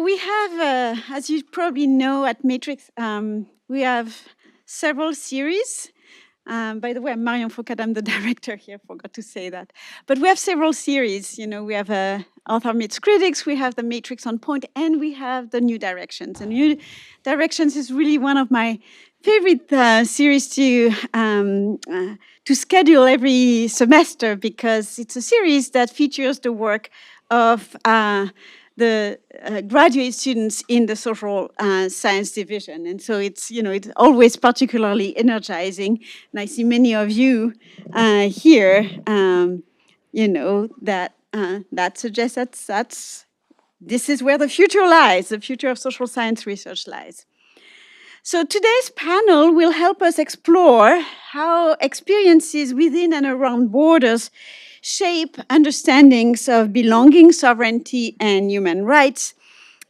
we have, as you probably know, at Matrix, we have several series. By the way, I'm Marion Foucault, I'm the director here, forgot to say that. But we have several series. We have Author Meets Critics, we have the Matrix on Point, and we have the New Directions. And New Directions is really one of my favorite series to schedule every semester, because it's a series that features the work of the graduate students in the social science division. And so it's always particularly energizing. And I see many of you here, that suggests that this is where the future lies, the future of social science research lies. So today's panel will help us explore how experiences within and around borders shape understandings of belonging, sovereignty, and human rights.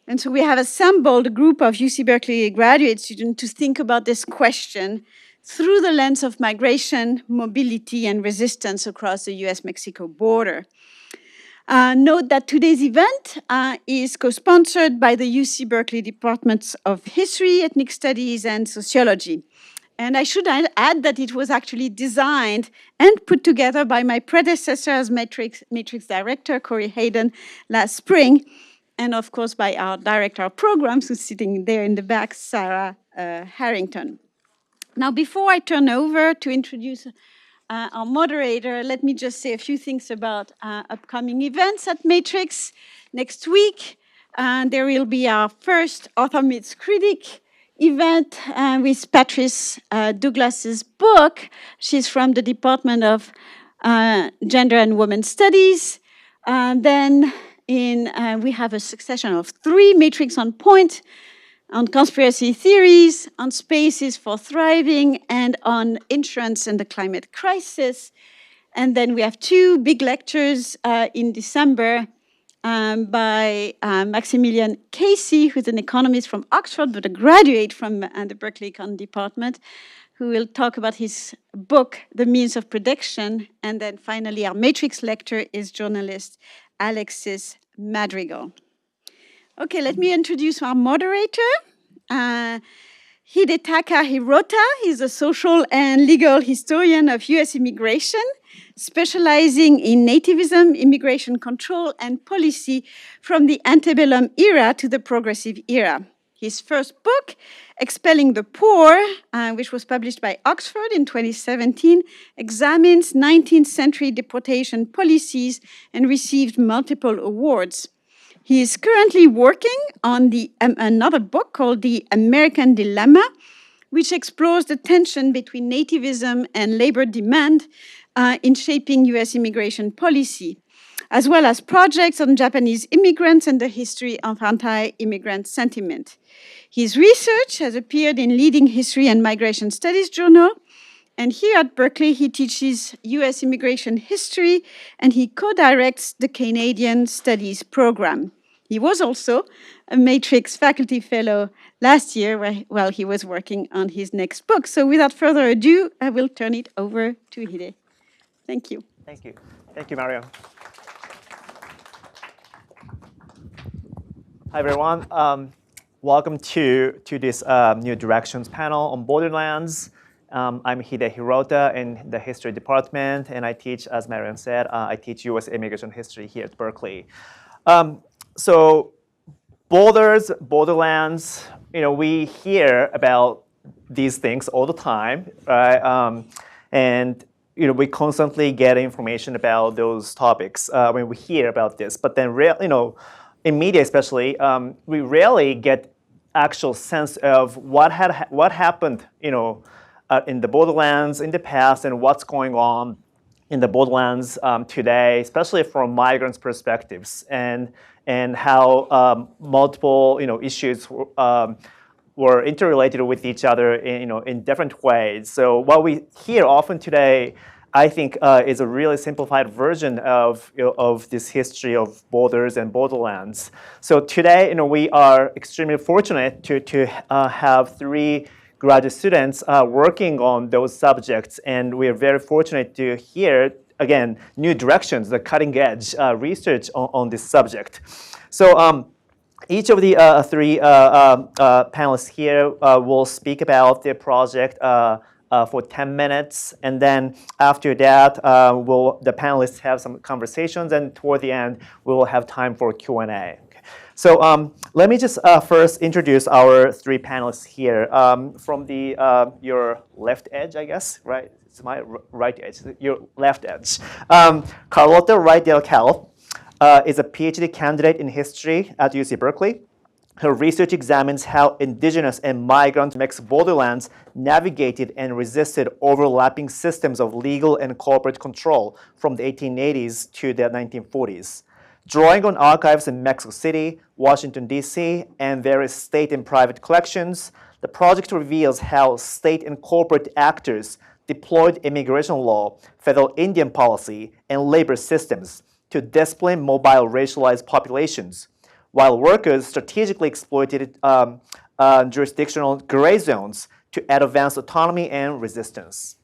And so we have assembled a group of UC Berkeley graduate students to think about this question through the lens of migration, mobility, and resistance across the U.S. Mexico border. Note that today's event is co-sponsored by the UC Berkeley Departments of History, Ethnic Studies, and Sociology. And I should add that it was actually designed and put together by my predecessor as Matrix director, Corey Hayden, last spring, and of course by our director of programs, who's sitting there in the back, Sarah Harrington. Now, before I turn over to introduce our moderator, let me just say a few things about upcoming events at Matrix. Next week, there will be our first Author Meets Critic event with Patrice Douglas's book. She's from the Department of Gender and Women's Studies. Then we have a succession of 3 Matrix on Point, on conspiracy theories, on spaces for thriving, and on insurance and the climate crisis. And then we have 2 big lectures in December by Maximilian Casey, who's an economist from Oxford, but a graduate from the Berkeley Econ Department, who will talk about his book, The Means of Prediction. And then finally, our Matrix lecturer is journalist Alexis Madrigal. Okay, let me introduce our moderator, Hidetaka Hirota. He's a social and legal historian of U.S. immigration, specializing in nativism, immigration control, and policy from the antebellum era to the progressive era. His first book, Expelling the Poor, which was published by Oxford in 2017, examines 19th century deportation policies and received multiple awards. He is currently working on another book called The American Dilemma, which explores the tension between nativism and labor demand in shaping U.S. immigration policy, as well as projects on Japanese immigrants and the history of anti-immigrant sentiment. His research has appeared in leading history and migration studies journal, and here at Berkeley, he teaches U.S. immigration history, and he co-directs the Canadian Studies program. He was also a Matrix faculty fellow last year while he was working on his next book. So without further ado, I will turn it over to Hide. Thank you. Thank you. Thank you, Mario. Hi, everyone. Welcome to this New Directions panel on Borderlands. I'm Hide Hirota in the history department, and I teach, as Marion said, I teach U.S. immigration history here at Berkeley. So borders, borderlands, we hear about these things all the time, right? And we constantly get information about those topics when we hear about this. But then, in media especially, we rarely get actual sense of what happened, in the borderlands in the past and what's going on in the borderlands today, especially from migrants' perspectives, and how multiple issues were interrelated with each other in different ways. So what we hear often today, I think, is a really simplified version of this history of borders and borderlands. So today, we are extremely fortunate to have 3 graduate students working on those subjects, and we are very fortunate to hear, again, new directions, the cutting edge research on this subject. So Each of the three panelists here will speak about their project for 10 minutes, and then after that, the panelists have some conversations, and toward the end, we will have time for Q&A. So let me just first introduce our three panelists here. From your left edge, I guess, right? It's my right edge, your left edge. Carlotta Wright is a PhD candidate in history at UC Berkeley. Her research examines how indigenous and migrant mixed borderlands navigated and resisted overlapping systems of legal and corporate control from the 1880s to the 1940s. Drawing on archives in Mexico City, Washington, D.C., and various state and private collections, the project reveals how state and corporate actors deployed immigration law, federal Indian policy, and labor systems to discipline mobile racialized populations, while workers strategically exploited jurisdictional gray zones to advance autonomy and resistance.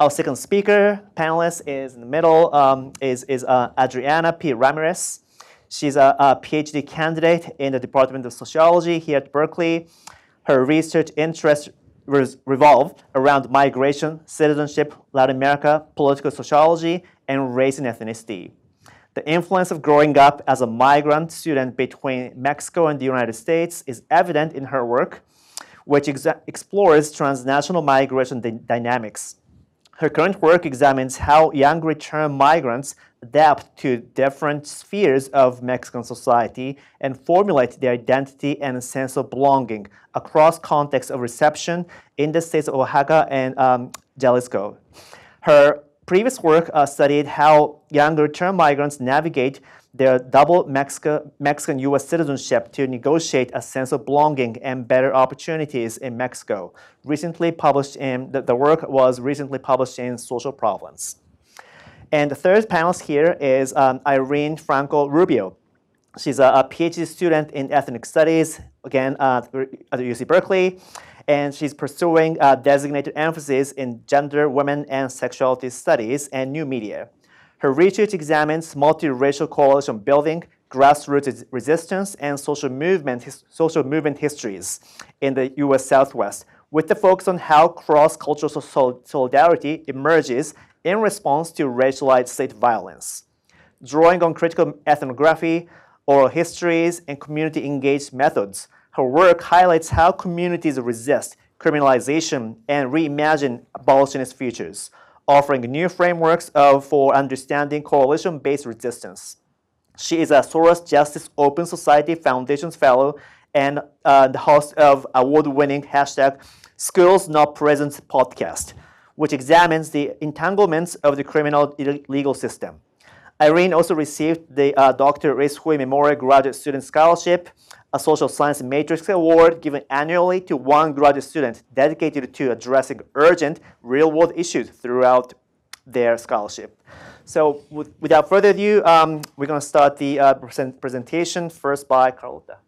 Our second speaker, panelist, is in the middle, is Adriana P. Ramirez. She's a PhD candidate in the Department of Sociology here at Berkeley. Her research interests revolve around migration, citizenship, Latin America, political sociology, and race and ethnicity. The influence of growing up as a migrant student between Mexico and the United States is evident in her work, which explores transnational migration dynamics. Her current work examines how young return migrants adapt to different spheres of Mexican society and formulate their identity and sense of belonging across contexts of reception in the states of Oaxaca and Jalisco. Her previous work studied how young return migrants navigate their double Mexican U.S. citizenship to negotiate a sense of belonging and better opportunities in Mexico. The work was recently published in Social Provenance. And the third panelist here is Irene Franco Rubio. She's a PhD student in ethnic studies, again, at UC Berkeley. And she's pursuing a designated emphasis in gender, women, and sexuality studies and new media. Her research examines multiracial coalition building, grassroots resistance, and social movement histories in the U.S. Southwest, with the focus on how cross-cultural solidarity emerges in response to racialized state violence. Drawing on critical ethnography, oral histories, and community-engaged methods, her work highlights how communities resist criminalization and reimagine abolitionist futures, offering new frameworks for understanding coalition-based resistance. She is a Soros Justice Open Society Foundation's Fellow and the host of award-winning #Schools Not Present podcast, which examines the entanglements of the criminal legal system. Irene also received the Dr. Reyes Hui Memorial Graduate Student Scholarship, a social science matrix award given annually to one graduate student dedicated to addressing urgent real-world issues throughout their scholarship. So without further ado, we're going to start the presentation first by Carlotta.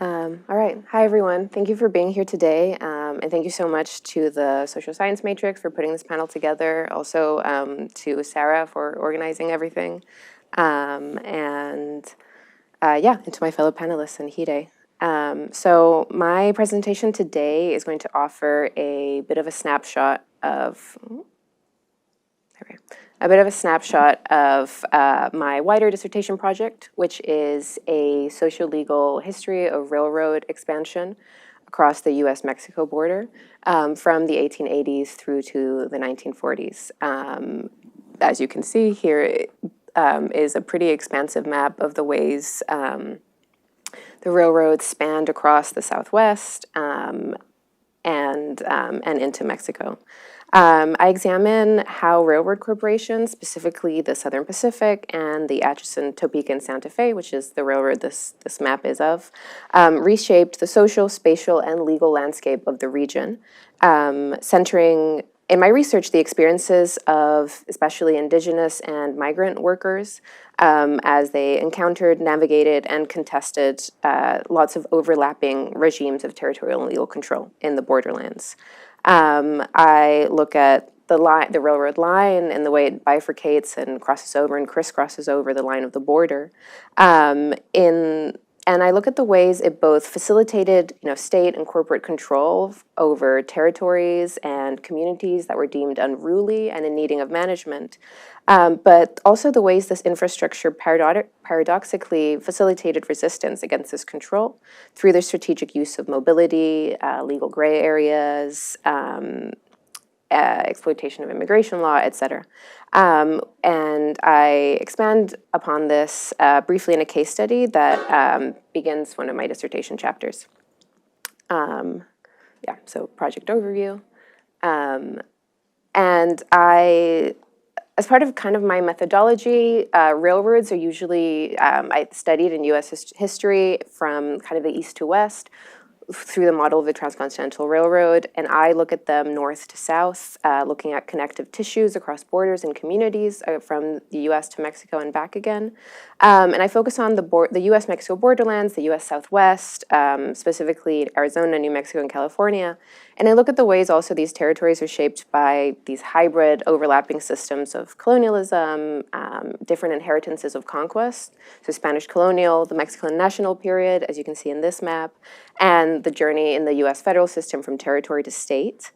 All right. Hi, everyone. Thank you for being here today. And thank you so much to the Social Science Matrix for putting this panel together. Also to Sarah for organizing everything. And to my fellow panelists and Hide. So my presentation today is going to offer a bit of a snapshot of my wider dissertation project, which is a socio-legal history of railroad expansion across the U.S. Mexico border from the 1880s through to the 1940s. As you can see here is a pretty expansive map of the ways the railroads spanned across the Southwest and into Mexico. I examine how railroad corporations, specifically the Southern Pacific and the Atchison, Topeka, and Santa Fe, which is the railroad this map is of, reshaped the social, spatial, and legal landscape of the region, centering in my research the experiences of especially indigenous and migrant workers as they encountered, navigated, and contested lots of overlapping regimes of territorial and legal control in the borderlands. I look at the railroad line and the way it bifurcates and crosses over and crisscrosses over the line of the border. And I look at the ways it both facilitated, state and corporate control over territories and communities that were deemed unruly and in needing of management, but also the ways this infrastructure paradoxically facilitated resistance against this control through the strategic use of mobility, legal gray areas, exploitation of immigration law, et cetera. And I expand upon this briefly in a case study that begins one of my dissertation chapters. So project overview. And as part of kind of my methodology, railroads are usually, I studied in U.S. history from kind of the east to west, through the model of the transcontinental railroad, and I look at them north to south, looking at connective tissues across borders and communities from the U.S. to Mexico and back again. And I focus on the U.S. Mexico borderlands, the U.S. Southwest, specifically Arizona, New Mexico, and California. And I look at the ways also these territories are shaped by these hybrid overlapping systems of colonialism, different inheritances of conquest, so Spanish colonial, the Mexican national period, as you can see in this map, and the journey in the U.S. federal system from territory to state.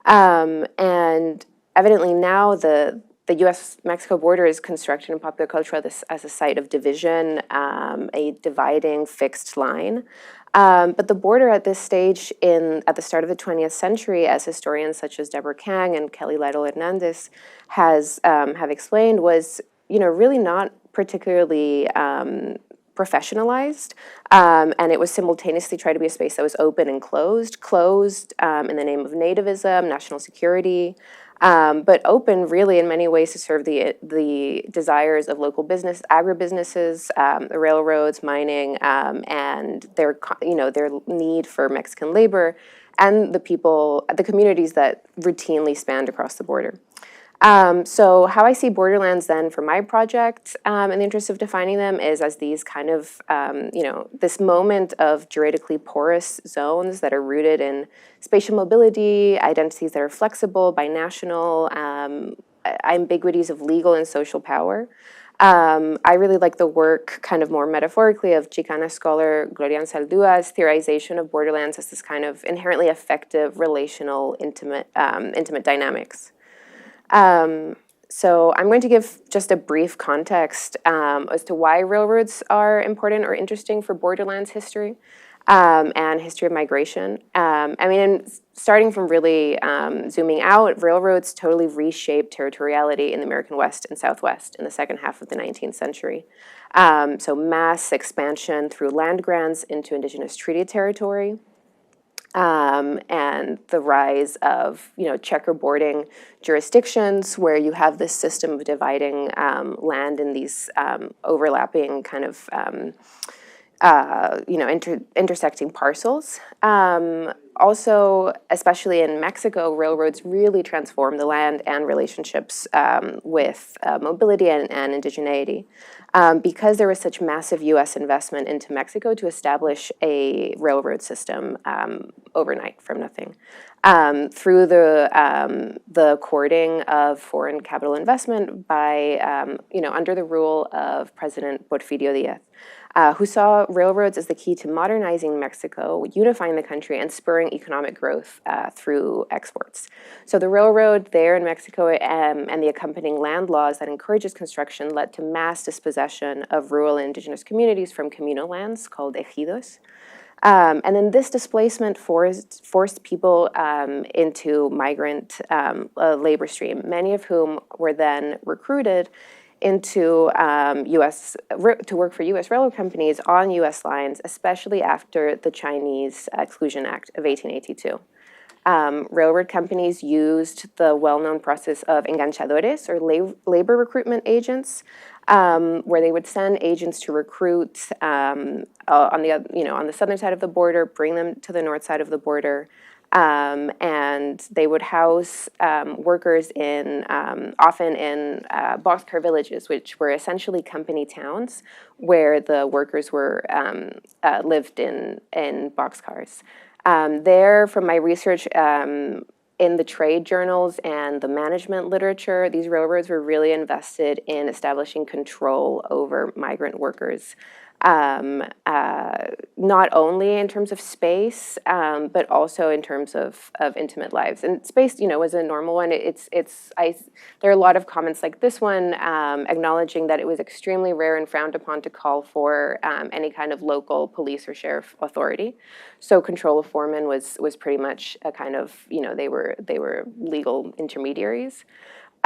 And evidently now the U.S.-Mexico border is constructed in popular culture as a site of division, a dividing fixed line. But the border at this stage at the start of the 20th century, as historians such as Deborah Kang and Kelly Lytle Hernandez have explained, was really not particularly professionalized, and it was simultaneously tried to be a space that was open and closed in the name of nativism, national security, but open really in many ways to serve the desires of local business, agribusinesses, the railroads, mining, and their need for Mexican labor, and the communities that routinely spanned across the border. So how I see borderlands then for my project, in the interest of defining them, is as these kind of, this moment of juridically porous zones that are rooted in spatial mobility, identities that are flexible, binational, ambiguities of legal and social power. I really like the work, kind of more metaphorically, of Chicana scholar Glorian Saldua's theorization of borderlands as this kind of inherently effective, relational, intimate dynamics. So I'm going to give just a brief context as to why railroads are important or interesting for borderlands history and history of migration. Starting from really zooming out, railroads totally reshaped territoriality in the American West and Southwest in the second half of the 19th century. So mass expansion through land grants into indigenous treaty territory. And the rise of, checkerboarding jurisdictions where you have this system of dividing land in these overlapping kind of, intersecting parcels. Also, especially in Mexico, railroads really transformed the land and relationships with mobility and indigeneity. Because there was such massive U.S. investment into Mexico to establish a railroad system overnight from nothing. Through the courting of foreign capital investment by, under the rule of President Porfirio Diaz, who saw railroads as the key to modernizing Mexico, unifying the country, and spurring economic growth through exports. So the railroad there in Mexico and the accompanying land laws that encourages construction led to mass dispossession of rural and indigenous communities from communal lands called ejidos. And then this displacement forced people into migrant labor stream, many of whom were then recruited into to work for U.S. railroad companies on U.S. lines, especially after the Chinese Exclusion Act of 1882. Railroad companies used the well-known process of enganchadores, or labor recruitment agents, where they would send agents to recruit on the southern side of the border, bring them to the north side of the border, and they would house workers often in boxcar villages, which were essentially company towns where the workers were lived in boxcars. There, from my research, in the trade journals and the management literature, these railroads were really invested in establishing control over migrant workers. Not only in terms of space, but also in terms of intimate lives. And space, was a normal one. There are a lot of comments like this one acknowledging that it was extremely rare and frowned upon to call for any kind of local police or sheriff authority. So control of foremen was pretty much a kind of, they were legal intermediaries.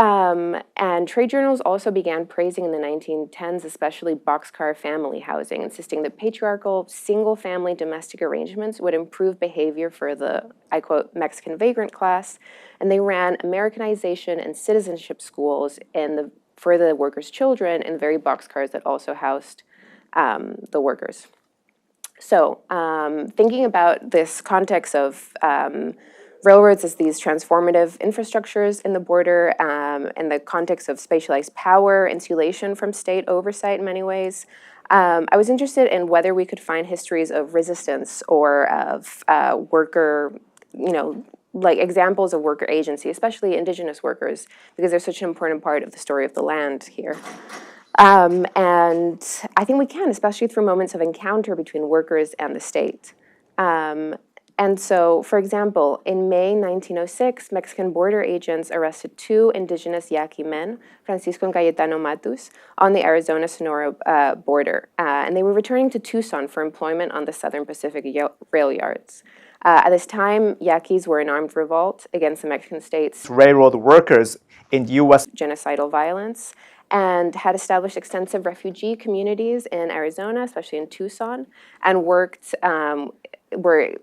And trade journals also began praising in the 1910s, especially boxcar family housing, insisting that patriarchal single-family domestic arrangements would improve behavior for the, I quote, Mexican vagrant class, and they ran Americanization and citizenship schools for the workers' children in the very boxcars that also housed the workers. So thinking about this context of railroads as these transformative infrastructures in the border, in the context of spatialized power, insulation from state oversight in many ways. I was interested in whether we could find histories of resistance or of worker, like examples of worker agency, especially indigenous workers, because they're such an important part of the story of the land here. And I think we can, especially through moments of encounter between workers and the state. And so, for example, in May 1906, Mexican border agents arrested 2 indigenous Yaqui men, Francisco and Cayetano Matus, on the Arizona-Sonora border. And they were returning to Tucson for employment on the Southern Pacific rail yards. At this time, Yaquis were in armed revolt against the Mexican state's railroad workers in the U.S. genocidal violence, and had established extensive refugee communities in Arizona, especially in Tucson, and were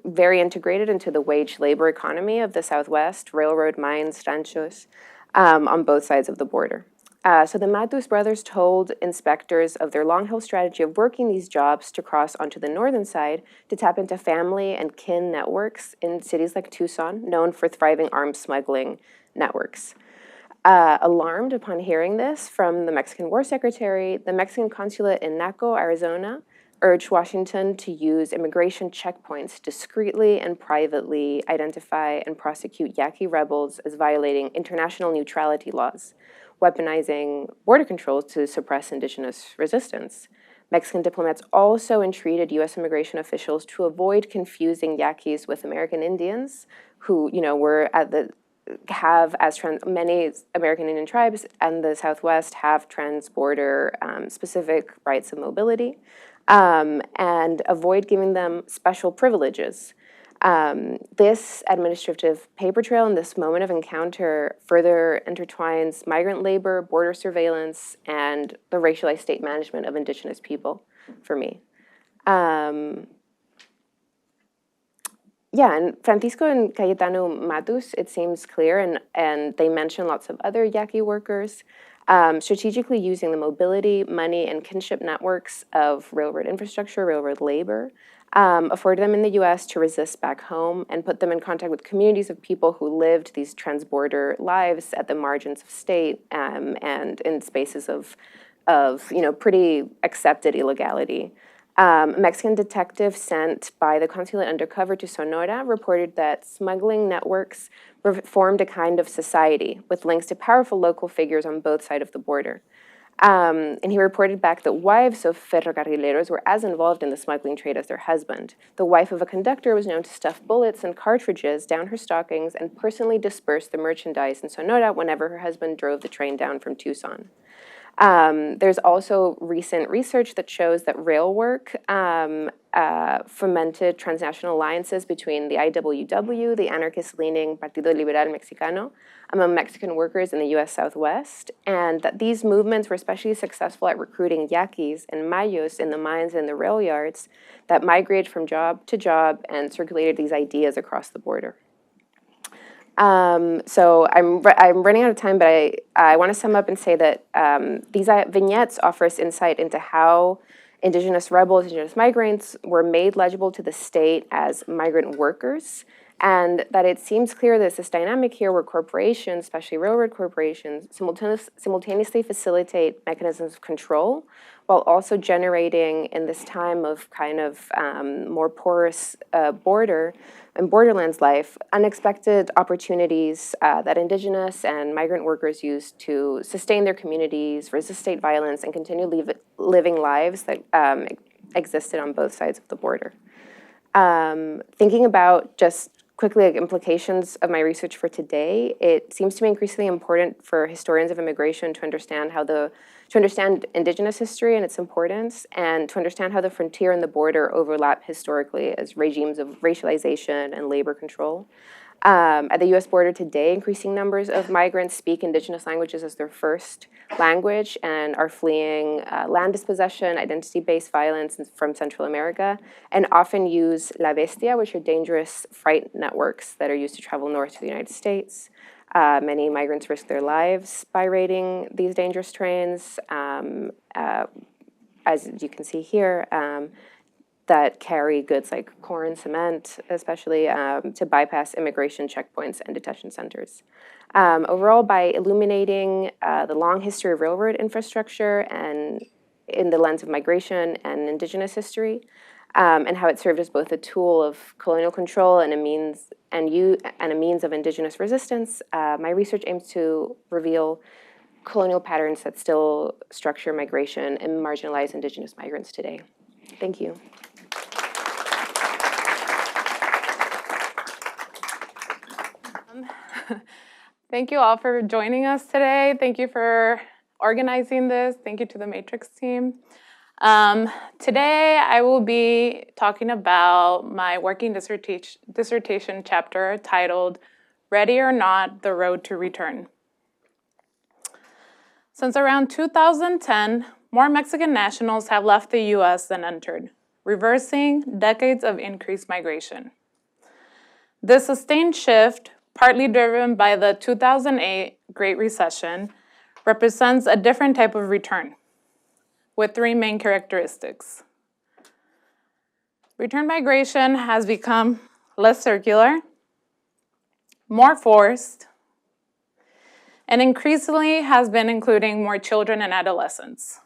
very integrated into the wage labor economy of the Southwest, railroad, mines, ranchos, on both sides of the border. So the Matus brothers told inspectors of their long-haul strategy of working these jobs to cross onto the northern side to tap into family and kin networks in cities like Tucson, known for thriving arms smuggling networks. Alarmed upon hearing this from the Mexican War Secretary, the Mexican consulate in Naco, Arizona, urged Washington to use immigration checkpoints discreetly and privately identify and prosecute Yaqui rebels as violating international neutrality laws, weaponizing border controls to suppress indigenous resistance. Mexican diplomats also entreated U.S. immigration officials to avoid confusing Yaquis with American Indians, who, were many American Indian tribes and the Southwest have trans-border specific rights of mobility, and avoid giving them special privileges. This administrative paper trail and this moment of encounter further intertwines migrant labor, border surveillance, and the racialized state management of indigenous people for me. Yeah, and Francisco and Cayetano Matus, it seems clear, and they mention lots of other Yaqui workers, strategically using the mobility, money, and kinship networks of railroad infrastructure, railroad labor, afforded them in the U.S. to resist back home and put them in contact with communities of people who lived these transborder lives at the margins of state and in spaces of pretty accepted illegality. A Mexican detective sent by the consulate undercover to Sonora reported that smuggling networks formed a kind of society with links to powerful local figures on both sides of the border. And he reported back that wives of ferrocarrileros were as involved in the smuggling trade as their husband. The wife of a conductor was known to stuff bullets and cartridges down her stockings and personally disperse the merchandise in Sonora whenever her husband drove the train down from Tucson. There's also recent research that shows that rail work fomented transnational alliances between the IWW, the anarchist-leaning Partido Liberal Mexicano, among Mexican workers in the U.S. Southwest, and that these movements were especially successful at recruiting Yaquis and Mayos in the mines and the rail yards that migrated from job to job and circulated these ideas across the border. So I'm running out of time, but I want to sum up and say that these vignettes offer us insight into how indigenous rebels, indigenous migrants were made legible to the state as migrant workers, and that it seems clear there's this dynamic here where corporations, especially railroad corporations, simultaneously facilitate mechanisms of control while also generating, in this time of kind of more porous border and borderlands life, unexpected opportunities that Indigenous and migrant workers use to sustain their communities, resist state violence, and continue living lives that existed on both sides of the border. Thinking about just quickly like implications of my research for today, it seems to me increasingly important for historians of immigration to understand Indigenous history and its importance, and to understand how the frontier and the border overlap historically as regimes of racialization and labor control. At the U.S. border today, increasing numbers of migrants speak Indigenous languages as their first language and are fleeing land dispossession, identity-based violence from Central America, and often use la bestia, which are dangerous freight networks that are used to travel north to the United States. Many migrants risk their lives by raiding these dangerous trains, as you can see here, that carry goods like corn, cement, especially to bypass immigration checkpoints and detention centers. Overall, by illuminating the long history of railroad infrastructure and in the lens of migration and Indigenous history, and how it served as both a tool of colonial control and a means of Indigenous resistance, my research aims to reveal colonial patterns that still structure migration and marginalize Indigenous migrants today. Thank you. Thank you all for joining us today. Thank you for organizing this. Thank you to the Matrix team. Today I will be talking about my working dissertation chapter titled Ready or Not, The Road to Return. Since around 2010, more Mexican nationals have left the U.S. than entered, reversing decades of increased migration. This sustained shift, partly driven by the 2008 Great Recession, represents a different type of return, with three main characteristics. Return migration has become less circular, more forced, and increasingly has been including more children and adolescents.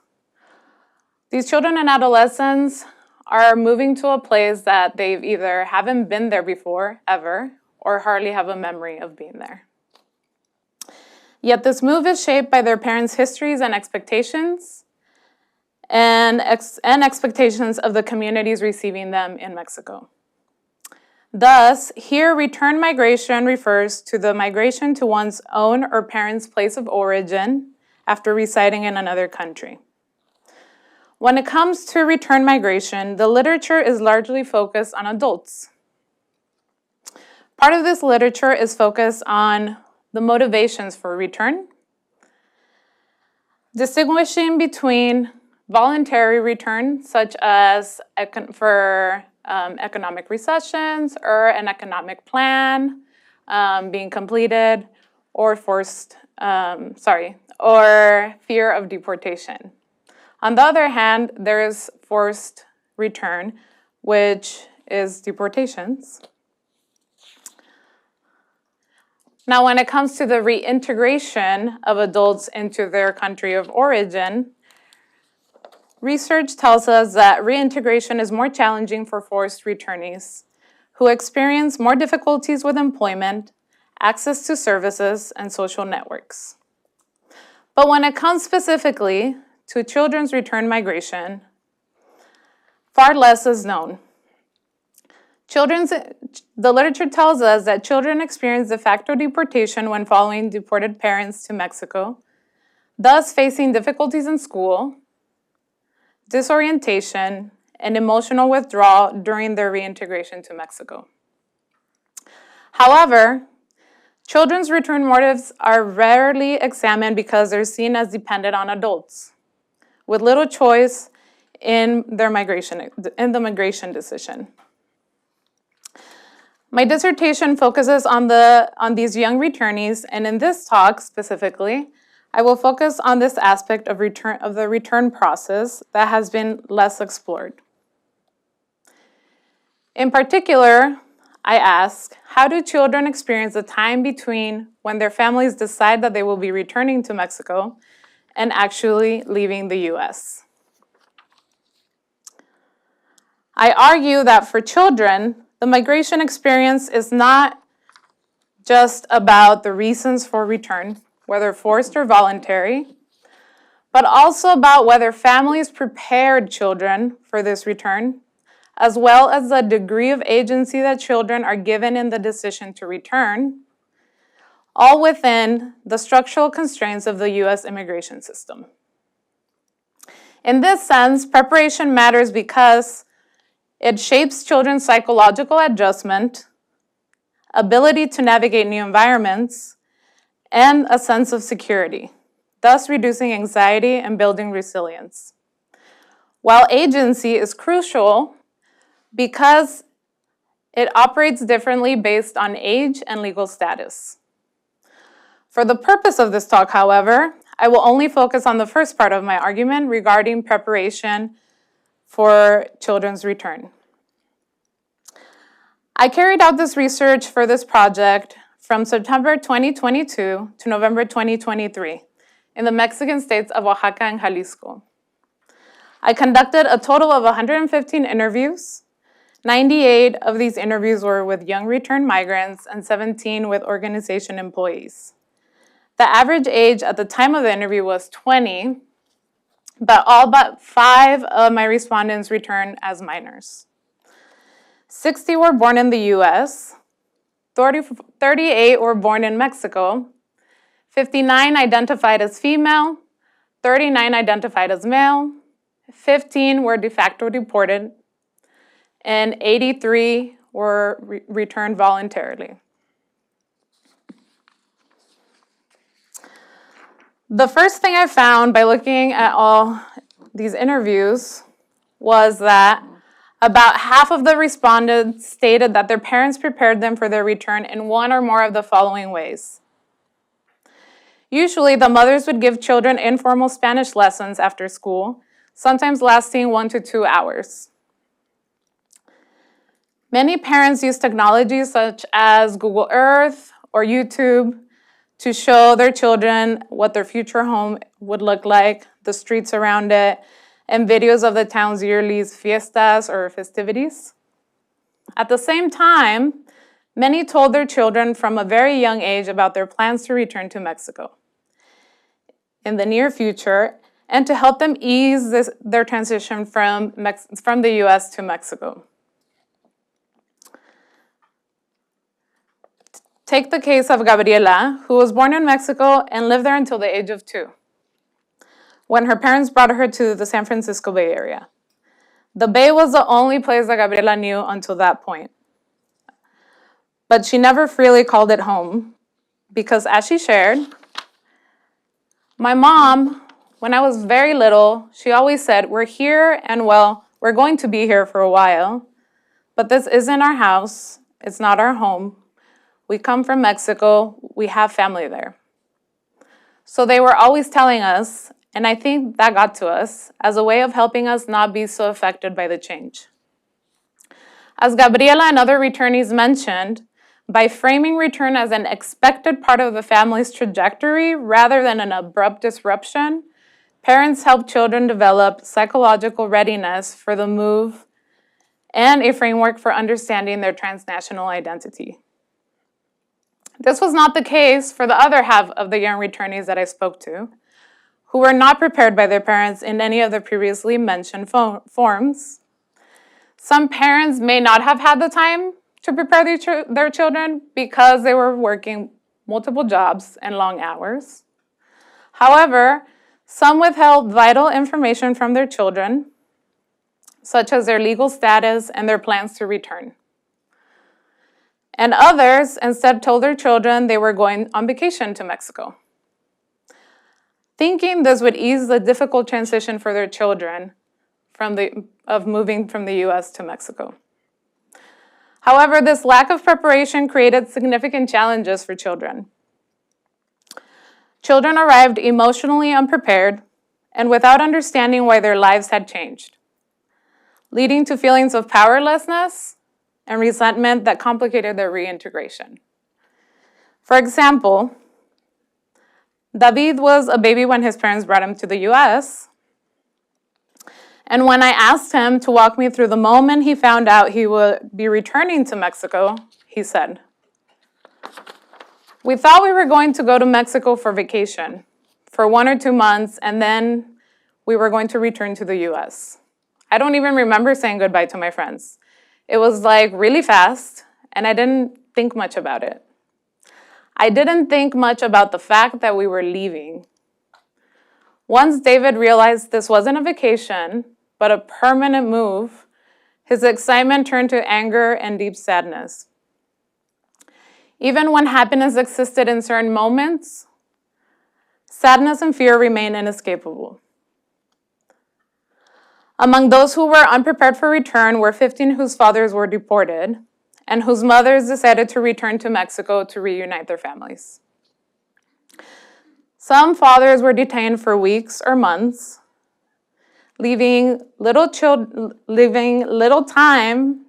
These children and adolescents are moving to a place that they've either haven't been there before, ever, or hardly have a memory of being there. Yet this move is shaped by their parents' histories and expectations, and expectations of the communities receiving them in Mexico. Thus, here return migration refers to the migration to one's own or parents' place of origin after residing in another country. When it comes to return migration, the literature is largely focused on adults. Part of this literature is focused on the motivations for return, distinguishing between voluntary return, such as for economic recessions or an economic plan being completed, or or fear of deportation. On the other hand, there is forced return, which is deportations. Now, when it comes to the reintegration of adults into their country of origin, research tells us that reintegration is more challenging for forced returnees who experience more difficulties with employment, access to services, and social networks. But when it comes specifically to children's return migration, far less is known. The literature tells us that children experience de facto deportation when following deported parents to Mexico, thus facing difficulties in school, disorientation, and emotional withdrawal during their reintegration to Mexico. However, children's return motives are rarely examined because they're seen as dependent on adults, with little choice in the migration decision. My dissertation focuses on these young returnees, and in this talk specifically, I will focus on this aspect of the return process that has been less explored. In particular, I ask, how do children experience the time between when their families decide that they will be returning to Mexico and actually leaving the U.S.? I argue that for children, the migration experience is not just about the reasons for return, whether forced or voluntary, but also about whether families prepared children for this return, as well as the degree of agency that children are given in the decision to return, all within the structural constraints of the U.S. immigration system. In this sense, preparation matters because it shapes children's psychological adjustment, ability to navigate new environments, and a sense of security, thus reducing anxiety and building resilience. While agency is crucial because it operates differently based on age and legal status. For the purpose of this talk, however, I will only focus on the first part of my argument regarding preparation for children's return. I carried out this research for this project from September 2022 to November 2023 in the Mexican states of Oaxaca and Jalisco. I conducted a total of 115 interviews. 98 of these interviews were with young returned migrants and 17 with organization employees. The average age at the time of the interview was 20, but all but 5 of my respondents returned as minors. 60 were born in the U.S., 38 were born in Mexico, 59 identified as female, 39 identified as male, 15 were de facto deported, and 83 were returned voluntarily. The first thing I found by looking at all these interviews was that about half of the respondents stated that their parents prepared them for their return in one or more of the following ways. Usually, the mothers would give children informal Spanish lessons after school, sometimes lasting 1 to 2 hours. Many parents use technology such as Google Earth or YouTube to show their children what their future home would look like, the streets around it, and videos of the town's yearly fiestas or festivities. At the same time, many told their children from a very young age about their plans to return to Mexico in the near future and to help them ease their transition from the U.S. to Mexico. Take the case of Gabriela, who was born in Mexico and lived there until the age of 2, when her parents brought her to the San Francisco Bay Area. The Bay was the only place that Gabriela knew until that point. But she never freely called it home because, as she shared, my mom, when I was very little, she always said, we're here and well, we're going to be here for a while, but this isn't our house, it's not our home. We come from Mexico, we have family there. So they were always telling us, and I think that got to us, as a way of helping us not be so affected by the change. As Gabriela and other returnees mentioned, by framing return as an expected part of the family's trajectory rather than an abrupt disruption, parents help children develop psychological readiness for the move and a framework for understanding their transnational identity. This was not the case for the other half of the young returnees that I spoke to, who were not prepared by their parents in any of the previously mentioned forms. Some parents may not have had the time to prepare their children because they were working multiple jobs and long hours. However, some withheld vital information from their children, such as their legal status and their plans to return. And others instead told their children they were going on vacation to Mexico, thinking this would ease the difficult transition for their children of moving from the U.S. to Mexico. However, this lack of preparation created significant challenges for children. Children arrived emotionally unprepared and without understanding why their lives had changed, leading to feelings of powerlessness and resentment that complicated their reintegration. For example, David was a baby when his parents brought him to the U.S., and when I asked him to walk me through the moment he found out he would be returning to Mexico, he said, "We thought we were going to go to Mexico for vacation for 1 or 2 months, and then we were going to return to the US. I don't even remember saying goodbye to my friends. It was like really fast, and I didn't think much about it. I didn't think much about the fact that we were leaving. Once David realized this wasn't a vacation, but a permanent move, his excitement turned to anger and deep sadness. Even when happiness existed in certain moments, sadness and fear remained inescapable. Among those who were unprepared for return were 15 whose fathers were deported and whose mothers decided to return to Mexico to reunite their families. Some fathers were detained for weeks or months, leaving little time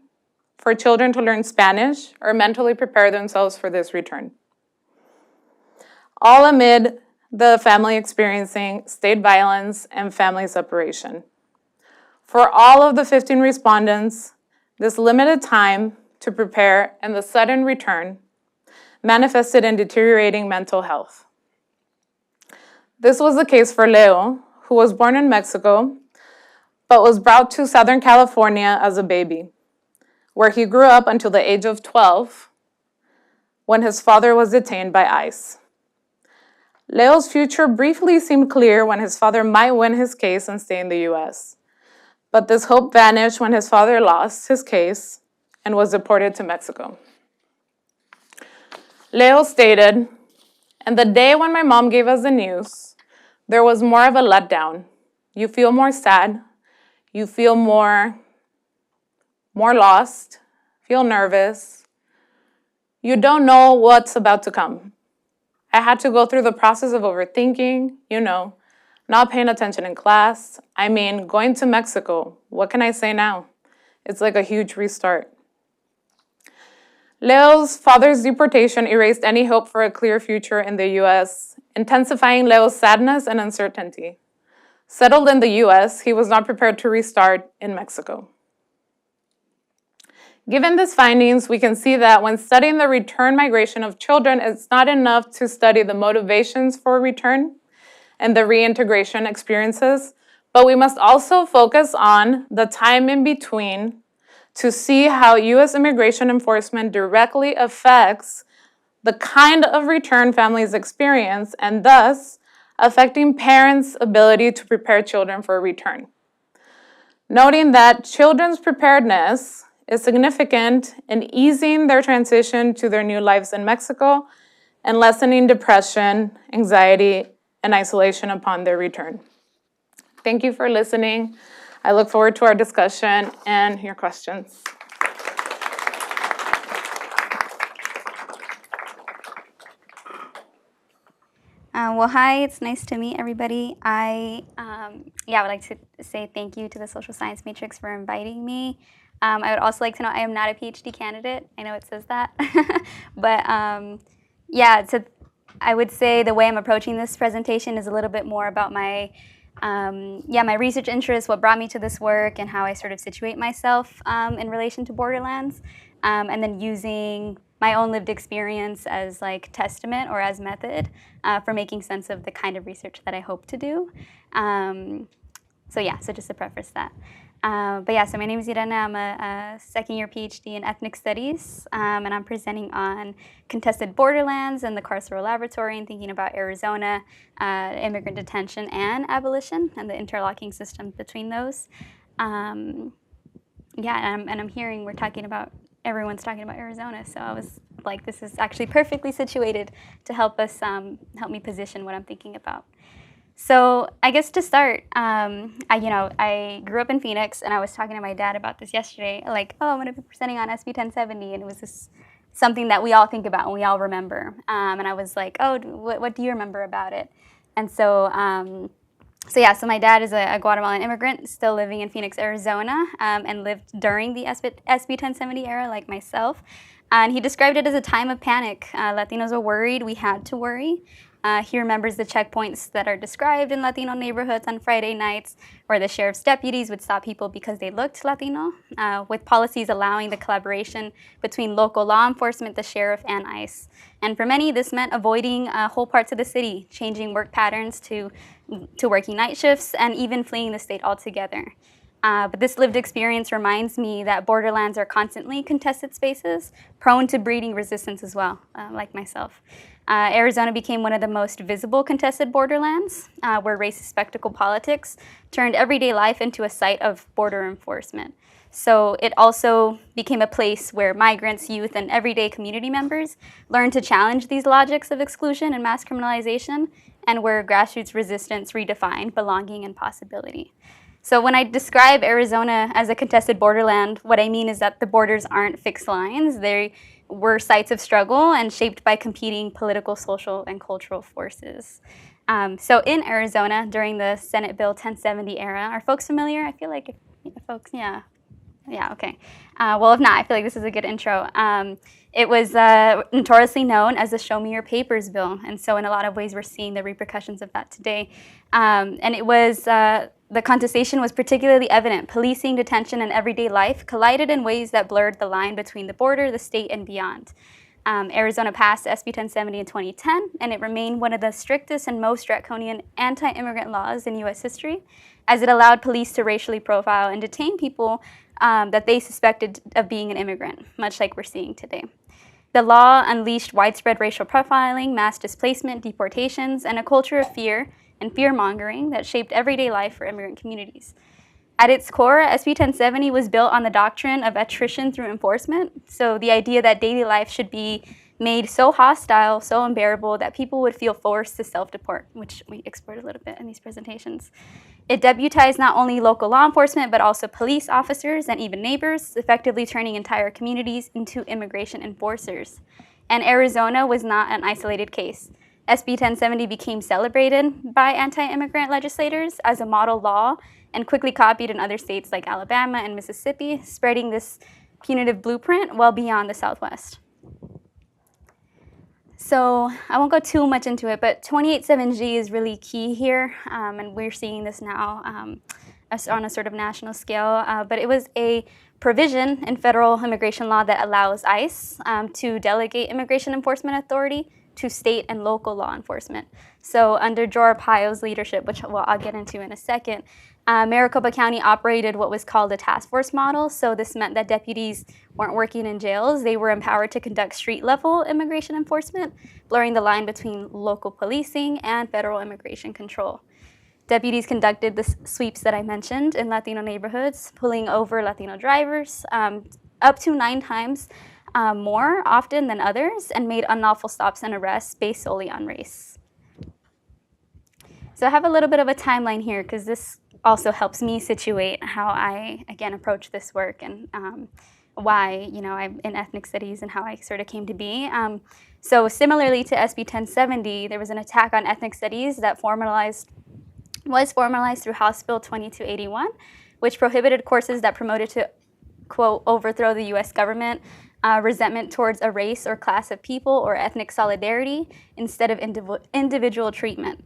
for children to learn Spanish or mentally prepare themselves for this return. All amid the family experiencing state violence and family separation. For all of the 15 respondents, this limited time to prepare and the sudden return manifested in deteriorating mental health. This was the case for Leo, who was born in Mexico, but was brought to Southern California as a baby, where he grew up until the age of 12, when his father was detained by ICE. Leo's future briefly seemed clear when his father might win his case and stay in the US. But this hope vanished when his father lost his case and was deported to Mexico. Leo stated, "And the day when my mom gave us the news, there was more of a letdown. You feel more sad. You feel more lost, feel nervous. You don't know what's about to come. I had to go through the process of overthinking, not paying attention in class. I mean, going to Mexico, what can I say now? It's like a huge restart." Leo's father's deportation erased any hope for a clear future in the US, intensifying Leo's sadness and uncertainty. Settled in the US, he was not prepared to restart in Mexico. Given these findings, we can see that when studying the return migration of children, it's not enough to study the motivations for return and the reintegration experiences, but we must also focus on the time in between to see how U.S. immigration enforcement directly affects the kind of return families experience and thus affecting parents' ability to prepare children for return. Noting that children's preparedness is significant in easing their transition to their new lives in Mexico and lessening depression, anxiety, and isolation upon their return. Thank you for listening. I look forward to our discussion and your questions. Well, hi, it's nice to meet everybody. I would like to say thank you to the Social Science Matrix for inviting me. I would also like to know I am not a PhD candidate. I know it says that. But I would say the way I'm approaching this presentation is a little bit more about my research interests, what brought me to this work, and how I sort of situate myself in relation to Borderlands, and then using my own lived experience as like testament or as method for making sense of the kind of research that I hope to do. So just to preface that. So my name is Irene. I'm a second-year PhD in ethnic studies, and I'm presenting on contested borderlands and the carceral laboratory and thinking about Arizona, immigrant detention and abolition and the interlocking systems between those. And I'm hearing everyone's talking about Arizona, so I was like, this is actually perfectly situated to help me position what I'm thinking about. So I guess to start, I grew up in Phoenix, and I was talking to my dad about this yesterday, like, I'm going to be presenting on SB 1070, and it was something that we all think about and we all remember. And I was like, what do you remember about it? And so So my dad is a Guatemalan immigrant still living in Phoenix, Arizona, and lived during the SB 1070 era like myself. And he described it as a time of panic. Latinos were worried, we had to worry. He remembers the checkpoints that are described in Latino neighborhoods on Friday nights, where the sheriff's deputies would stop people because they looked Latino, with policies allowing the collaboration between local law enforcement, the sheriff, and ICE. And for many, this meant avoiding whole parts of the city, changing work patterns to working night shifts, and even fleeing the state altogether. But this lived experience reminds me that borderlands are constantly contested spaces, prone to breeding resistance as well, like myself. Arizona became one of the most visible contested borderlands, where racist spectacle politics turned everyday life into a site of border enforcement. So it also became a place where migrants, youth, and everyday community members learned to challenge these logics of exclusion and mass criminalization, and where grassroots resistance redefined belonging and possibility. So when I describe Arizona as a contested borderland, what I mean is that the borders aren't fixed lines. They were sites of struggle and shaped by competing political, social, and cultural forces. So in Arizona, during the Senate Bill 1070 era, are folks familiar? I feel like folks, yeah. Yeah, okay. Well, if not, I feel like this is a good intro. It was notoriously known as the Show Me Your Papers bill, and so in a lot of ways we're seeing the repercussions of that today. And it was, the contestation was particularly evident. Policing, detention, and everyday life collided in ways that blurred the line between the border, the state, and beyond. Arizona passed SB 1070 in 2010, and it remained one of the strictest and most draconian anti-immigrant laws in U.S. history, as it allowed police to racially profile and detain people that they suspected of being an immigrant, much like we're seeing today. The law unleashed widespread racial profiling, mass displacement, deportations, and a culture of fear and fear-mongering that shaped everyday life for immigrant communities. At its core, SB 1070 was built on the doctrine of attrition through enforcement, so the idea that daily life should be made so hostile, so unbearable, that people would feel forced to self-deport, which we explored a little bit in these presentations. It deputized not only local law enforcement, but also police officers and even neighbors, effectively turning entire communities into immigration enforcers. And Arizona was not an isolated case. SB 1070 became celebrated by anti-immigrant legislators as a model law and quickly copied in other states like Alabama and Mississippi, spreading this punitive blueprint well beyond the Southwest. So I won't go too much into it, but 287G is really key here, and we're seeing this now on a sort of national scale. But it was a provision in federal immigration law that allows ICE to delegate immigration enforcement authority to state and local law enforcement. So under Joe Arpaio's leadership, which I'll get into in a second, Maricopa County operated what was called a task force model. So this meant that deputies weren't working in jails. They were empowered to conduct street-level immigration enforcement, blurring the line between local policing and federal immigration control. Deputies conducted the sweeps that I mentioned in Latino neighborhoods, pulling over Latino drivers up to 9 times more often than others, and made unlawful stops and arrests based solely on race. So I have a little bit of a timeline here because this also helps me situate how I, again, approach this work and why, I'm in ethnic studies and how I sort of came to be. So similarly to SB 1070, there was an attack on ethnic studies that was formalized through House Bill 2281, which prohibited courses that promoted to, quote, overthrow the U.S. government, resentment towards a race or class of people, or ethnic solidarity instead of individual treatment.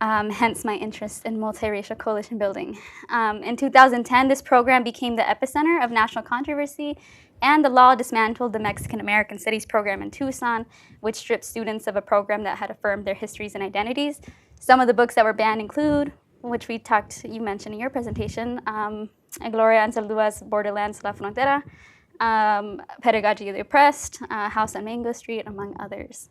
Hence my interest in multiracial coalition building. In 2010, this program became the epicenter of national controversy, and the law dismantled the Mexican American Studies program in Tucson, which stripped students of a program that had affirmed their histories and identities. Some of the books that were banned include, which you mentioned in your presentation, Gloria Anzaldua's Borderlands, La Frontera, Pedagogy of the Oppressed, House on Mango Street, among others.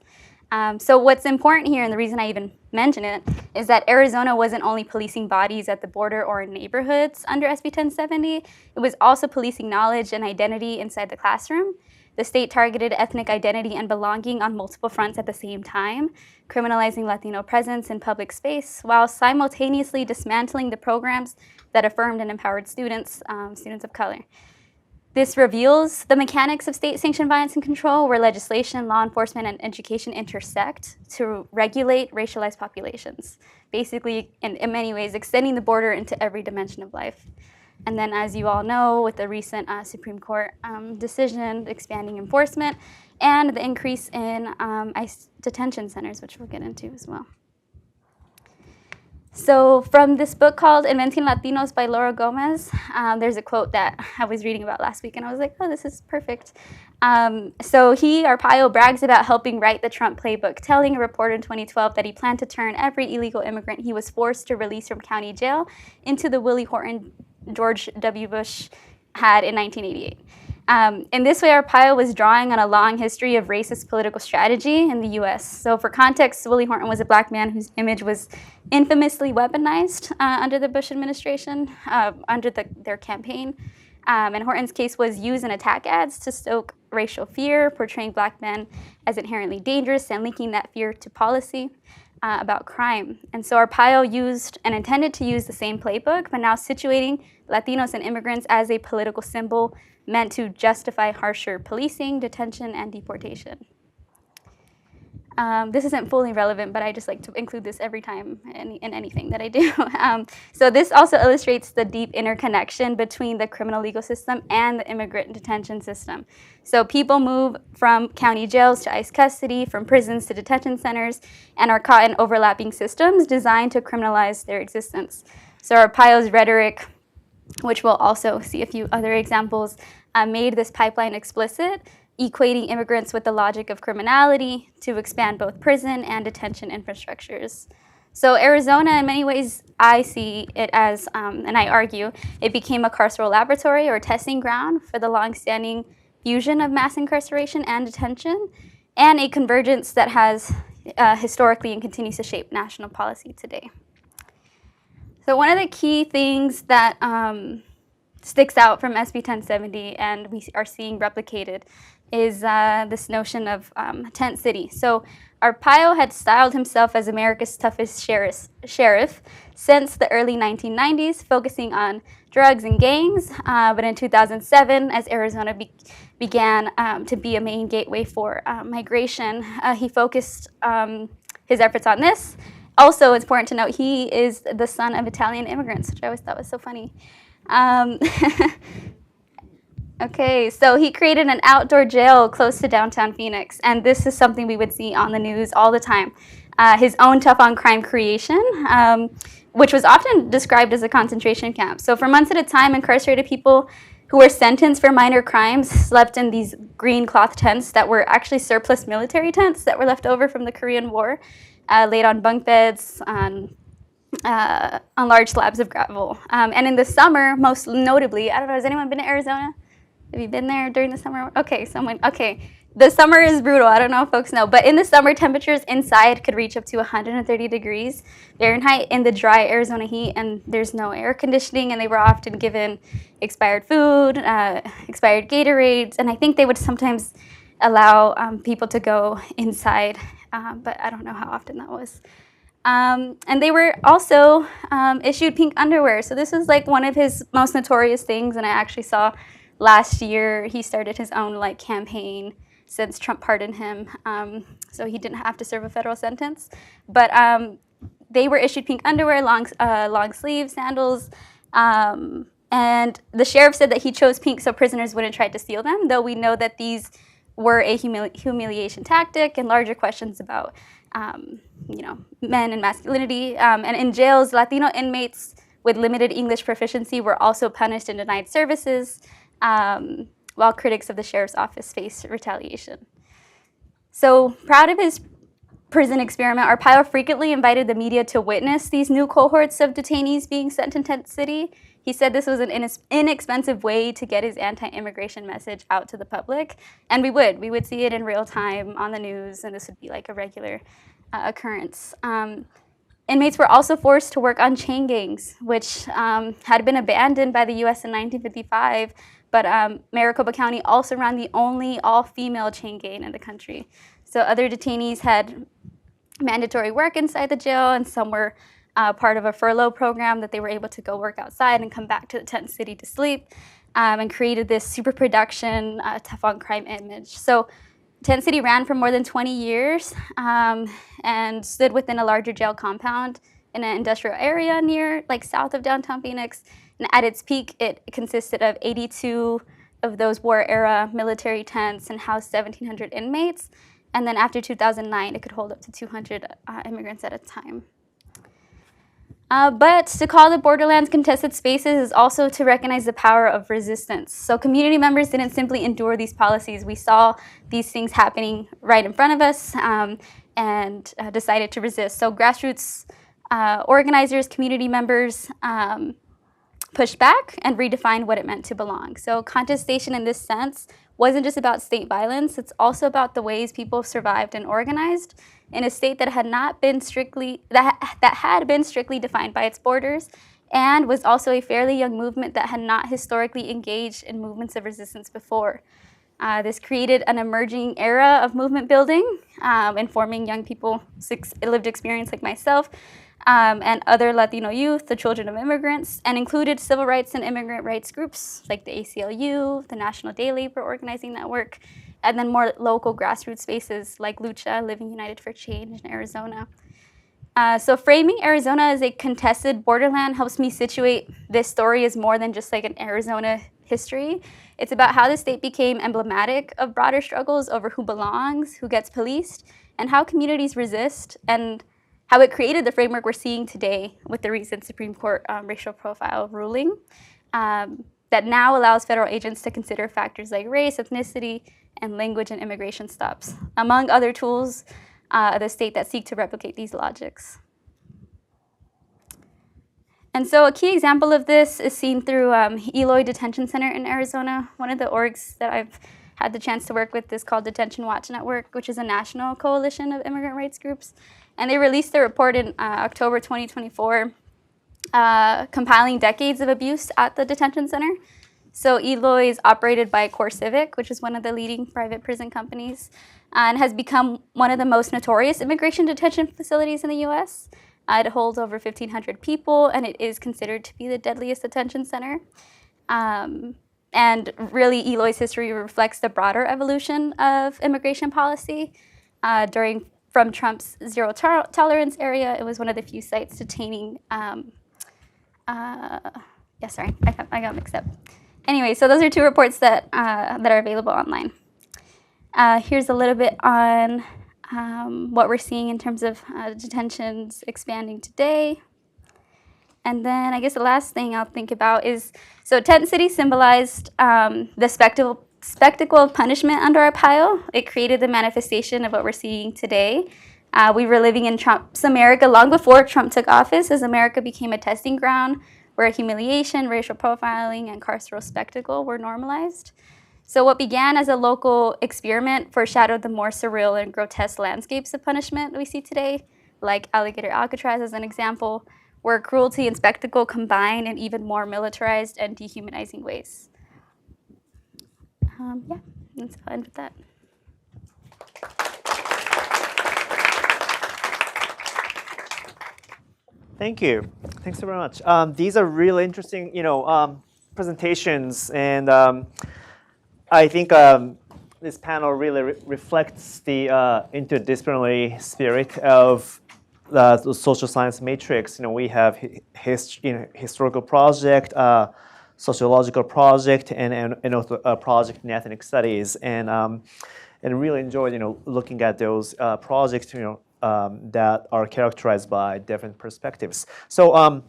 So what's important here, and the reason I even mention it, is that Arizona wasn't only policing bodies at the border or in neighborhoods under SB 1070, it was also policing knowledge and identity inside the classroom. The state targeted ethnic identity and belonging on multiple fronts at the same time, criminalizing Latino presence in public space, while simultaneously dismantling the programs that affirmed and empowered students of color. This reveals the mechanics of state-sanctioned violence and control, where legislation, law enforcement, and education intersect to regulate racialized populations, basically, in many ways, extending the border into every dimension of life. And then, as you all know, with the recent Supreme Court decision expanding enforcement and the increase in ICE detention centers, which we'll get into as well. So from this book called Inventing Latinos by Laura Gomez, there's a quote that I was reading about last week, and I was like, oh, this is perfect. So Arpaio, brags about helping write the Trump playbook, telling a reporter in 2012 that he planned to turn every illegal immigrant he was forced to release from county jail into the Willie Horton George W. Bush had in 1988. In this way, Arpaio was drawing on a long history of racist political strategy in the U.S. So for context, Willie Horton was a black man whose image was infamously weaponized under the Bush administration, under their campaign. And Horton's case was used in attack ads to stoke racial fear, portraying black men as inherently dangerous and linking that fear to policy about crime. And so Arpaio used and intended to use the same playbook, but now situating Latinos and immigrants as a political symbol meant to justify harsher policing, detention, and deportation. This isn't fully relevant, but I just like to include this every time in anything that I do. So this also illustrates the deep interconnection between the criminal legal system and the immigrant detention system. So people move from county jails to ICE custody, from prisons to detention centers, and are caught in overlapping systems designed to criminalize their existence. So Arpaio's rhetoric, which we'll also see a few other examples, made this pipeline explicit, equating immigrants with the logic of criminality to expand both prison and detention infrastructures. So Arizona, in many ways, I see it as, and I argue, it became a carceral laboratory or testing ground for the longstanding fusion of mass incarceration and detention, and a convergence that has historically and continues to shape national policy today. So one of the key things that sticks out from SB 1070 and we are seeing replicated is this notion of tent city. So Arpaio had styled himself as America's toughest sheriff since the early 1990s, focusing on drugs and gangs. But in 2007, as Arizona began to be a main gateway for migration, he focused his efforts on this. Also, it's important to note he is the son of Italian immigrants, which I always thought was so funny. Okay, so he created an outdoor jail close to downtown Phoenix, and this is something we would see on the news all the time. His own tough on crime creation, which was often described as a concentration camp. So for months at a time, incarcerated people who were sentenced for minor crimes slept in these green cloth tents that were actually surplus military tents that were left over from the Korean War, laid on bunk beds, on large slabs of gravel. And in the summer, most notably, I don't know, has anyone been to Arizona? Have you been there during the summer? Okay, okay. The summer is brutal. I don't know if folks know, but in the summer, temperatures inside could reach up to 130 degrees Fahrenheit in the dry Arizona heat, and there's no air conditioning, and they were often given expired food, expired Gatorades, and I think they would sometimes allow people to go inside, but I don't know how often that was. And they were also issued pink underwear. So this was like one of his most notorious things, and I actually saw last year he started his own campaign since Trump pardoned him, so he didn't have to serve a federal sentence. But they were issued pink underwear, long sleeves, sandals, and the sheriff said that he chose pink so prisoners wouldn't try to steal them, though we know that these were a humiliation tactic and larger questions about men and masculinity. And in jails, Latino inmates with limited English proficiency were also punished and denied services, while critics of the sheriff's office faced retaliation. So proud of his prison experiment, Arpaio frequently invited the media to witness these new cohorts of detainees being sent in tent city. He said this was an inexpensive way to get his anti-immigration message out to the public, and we would see it in real time on the news, and this would be like a regular occurrence. Inmates were also forced to work on chain gangs, which had been abandoned by the U.S. in 1955, but Maricopa County also ran the only all-female chain gang in the country. So other detainees had mandatory work inside the jail, and some were part of a furlough program that they were able to go work outside and come back to the tent city to sleep. and created this super production, tough on crime image. So Tent City ran for more than 20 years and stood within a larger jail compound in an industrial area near, like, south of downtown Phoenix. And at its peak, it consisted of 82 of those war-era military tents and housed 1,700 inmates. And then after 2009, it could hold up to 200 immigrants at a time. But to call the Borderlands contested spaces is also to recognize the power of resistance. So community members didn't simply endure these policies. We saw these things happening right in front of us and decided to resist. So grassroots organizers, community members pushed back and redefined what it meant to belong. So contestation in this sense wasn't just about state violence, it's also about the ways people survived and organized in a state that had not been strictly, that had been strictly defined by its borders, and was also a fairly young movement that had not historically engaged in movements of resistance before. This created an emerging era of movement building, informing young people lived experience like myself, and other Latino youth, the children of immigrants, and included civil rights and immigrant rights groups like the ACLU, the National Day Labor Organizing Network, and then more local grassroots spaces like Lucha, Living United for Change in Arizona. So framing Arizona as a contested borderland helps me situate this story as more than just like an Arizona history. It's about how the state became emblematic of broader struggles over who belongs, who gets policed, and how communities resist, and how it created the framework we're seeing today with the recent Supreme Court racial profile ruling that now allows federal agents to consider factors like race, ethnicity, and language and immigration stops, among other tools of the state that seek to replicate these logics. And so a key example of this is seen through Eloy Detention Center in Arizona. One of the orgs that I've had the chance to work with is called Detention Watch Network, which is a national coalition of immigrant rights groups. And they released their report in October 2024, compiling decades of abuse at the detention center. So Eloy is operated by CoreCivic, which is one of the leading private prison companies, and has become one of the most notorious immigration detention facilities in the US. It holds over 1,500 people, and it is considered to be the deadliest detention center. And really, Eloy's history reflects the broader evolution of immigration policy. From Trump's zero tolerance era, it was one of the few sites detaining, I got mixed up. Anyway, so those are two reports that are available online. Here's a little bit on what we're seeing in terms of detentions expanding today. And then I guess the last thing I'll think about is, so Tent City symbolized the spectacle of punishment under our pile. It created the manifestation of what we're seeing today. We were living in Trump's America long before Trump took office, as America became a testing ground where humiliation, racial profiling, and carceral spectacle were normalized. So what began as a local experiment foreshadowed the more surreal and grotesque landscapes of punishment we see today, like Alligator Alcatraz as an example, where cruelty and spectacle combine in even more militarized and dehumanizing ways. Let's end with that. Thank you. Thanks so very much. These are really interesting, presentations, and I think this panel really reflects the interdisciplinary spirit of the social science matrix. We have historical project, sociological project, and also a project in ethnic studies, and really enjoyed looking at those projects that are characterized by different perspectives. So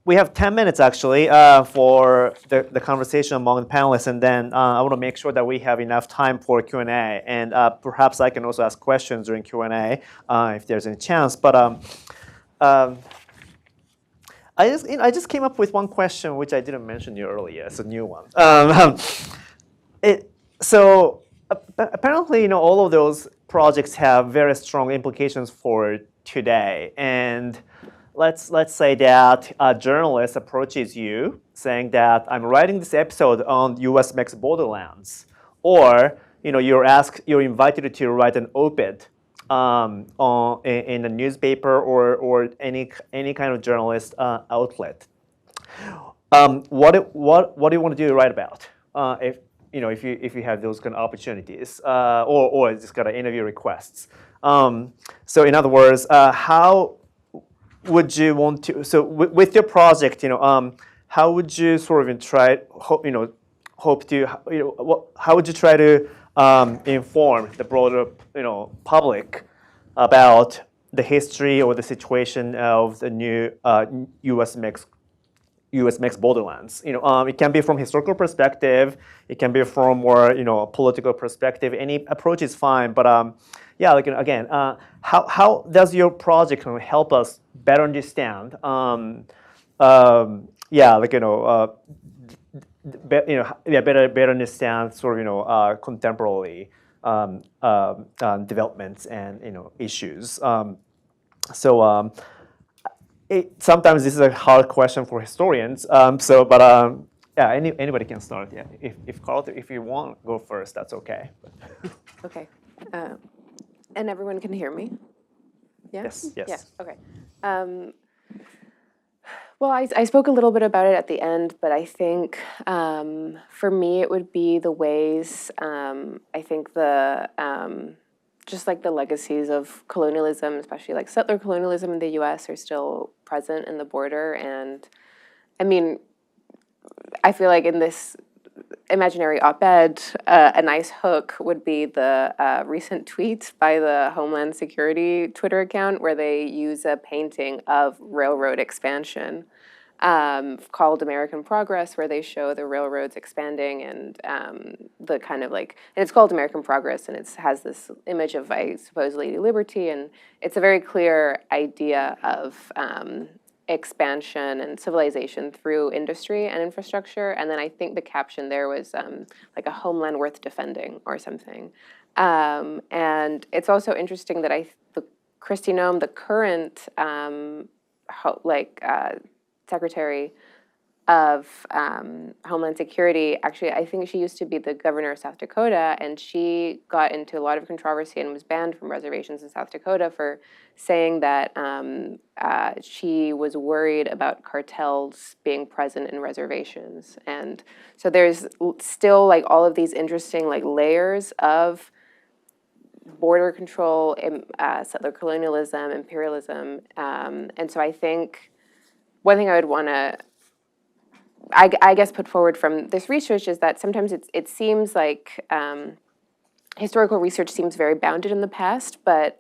we have 10 minutes actually for the conversation among the panelists, and then I want to make sure that we have enough time for Q&A, and perhaps I can also ask questions during Q&A if there's any chance. But I just came up with one question which I didn't mention you earlier. It's a new one. So apparently, all of those projects have very strong implications for today. And let's say that a journalist approaches you saying that I'm writing this episode on U.S. Mexico Borderlands, or you're invited to write an op-ed in a newspaper or any kind of journalist outlet. what do you want to write about? If you have those kind of opportunities, or just kind of interview requests. So in other words, how would you want to? So with your project, how would you sort of try? Hope to how would you try to inform the broader public about the history or the situation of the new U.S. Mexico Borderlands? It can be from historical perspective. It can be from more political perspective. Any approach is fine. But yeah, again, how does your project help us better understand? Better understand sort of contemporary developments and issues. Sometimes this is a hard question for historians. Yeah, anybody can start. Yeah, if Carlotta, if you want to go first, that's okay. Okay. And everyone can hear me? Yeah? Yes. Yeah, okay. Well, I spoke a little bit about it at the end, but I think for me it would be the ways, I think just like the legacies of colonialism, especially like settler colonialism in the U.S. are still present in the border. And I mean, I feel like in this imaginary op-ed, a nice hook would be the recent tweet by the Homeland Security Twitter account where they use a painting of railroad expansion called American Progress, where they show the railroads expanding and the kind of like, and it's called American Progress, and it has this image of, I suppose, Lady Liberty, and it's a very clear idea of expansion and civilization through industry and infrastructure. And then I think the caption there was like a homeland worth defending or something. And it's also interesting that Kristi Noem, the current Secretary of Homeland Security, actually, I think she used to be the governor of South Dakota, and she got into a lot of controversy and was banned from reservations in South Dakota for saying that she was worried about cartels being present in reservations. And so there's still like all of these interesting like layers of border control, settler colonialism, imperialism. And so I think one thing I would want to, I guess, put forward from this research is that sometimes it seems like historical research seems very bounded in the past, but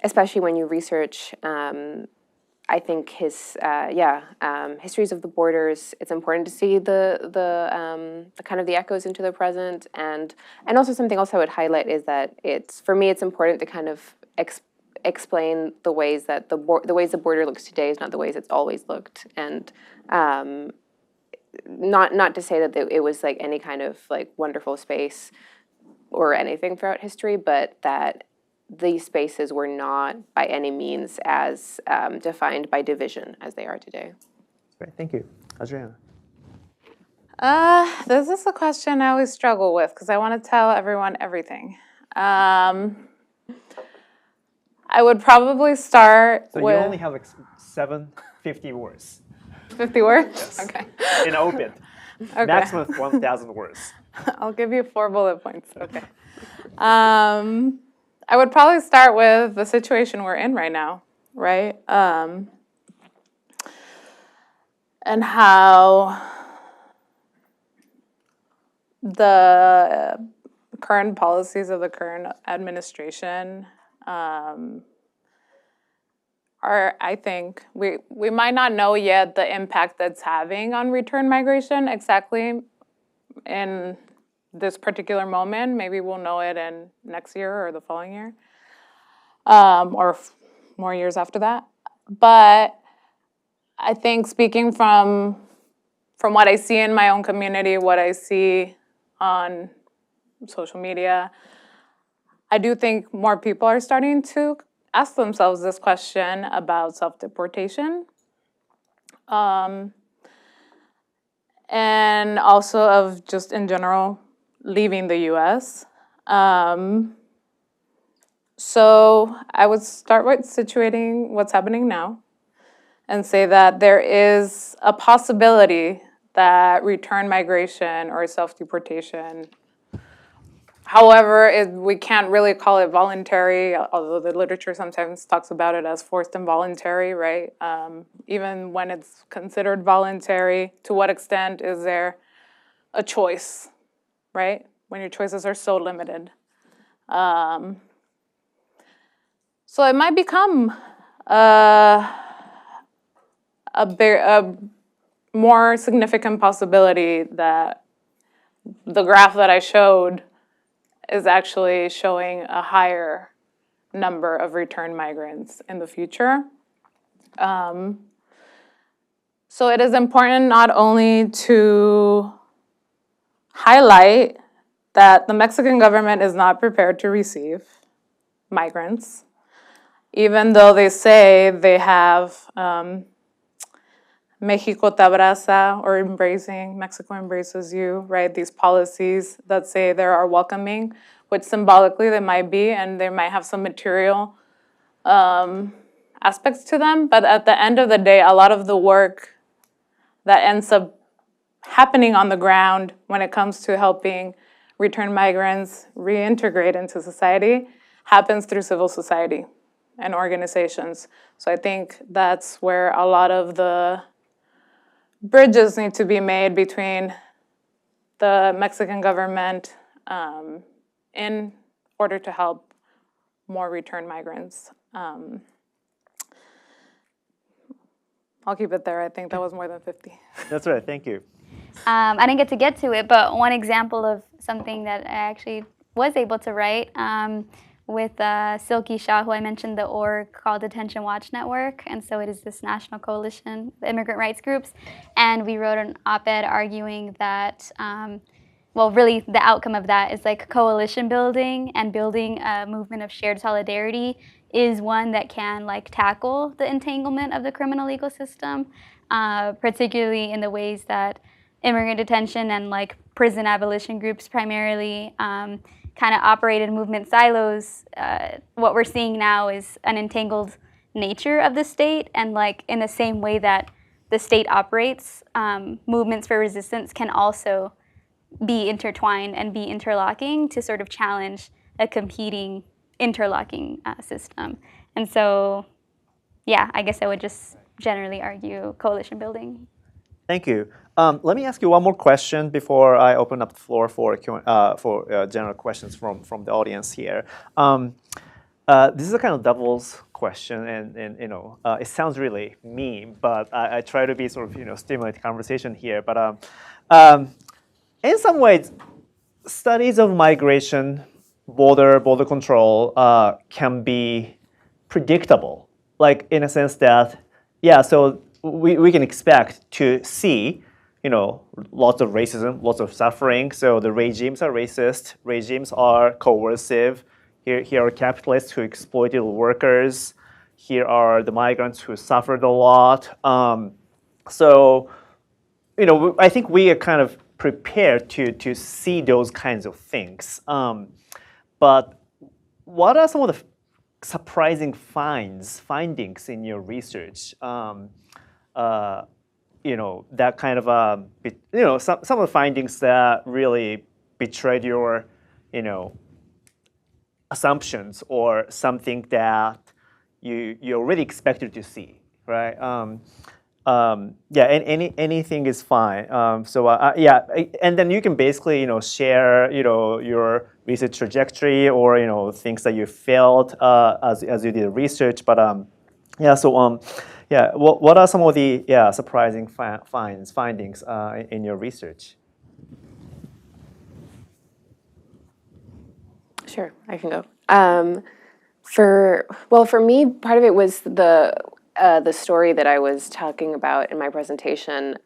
especially when you research, I think histories of the borders, it's important to see the kind of the echoes into the present, and also something else I would highlight is that for me it's important to kind of explain the ways that the ways the border looks today is not the ways it's always looked, and not to say that it was like any kind of like wonderful space or anything throughout history, but that these spaces were not by any means as defined by division as they are today. Great, thank you. Adriana. This is a question I always struggle with because I want to tell everyone everything. I would probably start with... So you only have like 750 words. 50 words? Yes. Okay. In open. Okay. Maximum 1,000 words. I'll give you 4 bullet points. Okay. I would probably start with the situation we're in right now, right? And how the current policies of the current administration are, I think, we might not know yet the impact that's having on return migration exactly in this particular moment. Maybe we'll know it in next year or the following year, or more years after that. But I think speaking from what I see in my own community, what I see on social media, I do think more people are starting to ask themselves this question about self-deportation. And also of just in general leaving the U.S. So I would start with situating what's happening now and say that there is a possibility that return migration or self-deportation, however, we can't really call it voluntary, although the literature sometimes talks about it as forced and voluntary, right? Even when it's considered voluntary, to what extent is there a choice, right? When your choices are so limited. So it might become a more significant possibility that the graph that I showed is actually showing a higher number of return migrants in the future. So it is important not only to highlight that the Mexican government is not prepared to receive migrants, even though they say they have Mexico te abraza, or embracing, Mexico embraces you, right? These policies that say they are welcoming, which symbolically they might be, and they might have some material aspects to them. But at the end of the day, a lot of the work that ends up happening on the ground when it comes to helping return migrants reintegrate into society happens through civil society and organizations. So I think that's where a lot of the bridges need to be made between the Mexican government in order to help more return migrants. I'll keep it there. I think that was more than 50. That's right. Thank you. I didn't get to it, but one example of something that I actually was able to write with Silky Shah, who I mentioned, the org called Detention Watch Network. And so it is this national coalition of immigrant rights groups. And we wrote an op-ed arguing that, well, really the outcome of that is like coalition building and building a movement of shared solidarity is one that can like tackle the entanglement of the criminal legal system, particularly in the ways that immigrant detention and like prison abolition groups primarily kind of operate in movement silos. What we're seeing now is an entangled nature of the state, and like in the same way that the state operates, movements for resistance can also be intertwined and be interlocking to sort of challenge a competing interlocking system. And so, yeah, I guess I would just generally argue coalition building. Thank you. Let me ask you one more question before I open up the floor for general questions from the audience here. This is a kind of devil's question, and you know, it sounds really mean, but I try to be sort of stimulate the conversation here. But in some ways, studies of migration, border control can be predictable, like in a sense that, yeah, so we can expect to see, lots of racism, lots of suffering. So the regimes are racist, regimes are coercive. Here are capitalists who exploited workers. Here are the migrants who suffered a lot. So, I think we are kind of prepared to see those kinds of things. But what are some of the surprising findings in your research? That kind of some of the findings that really betrayed your assumptions, or something that you already expected to see, right? Yeah, anything is fine. Yeah, and then you can basically share your research trajectory, or things that you felt as you did research. But yeah, so yeah, what are some of the surprising findings in your research? Sure, I can go. For me, part of it was the story that I was talking about in my presentation,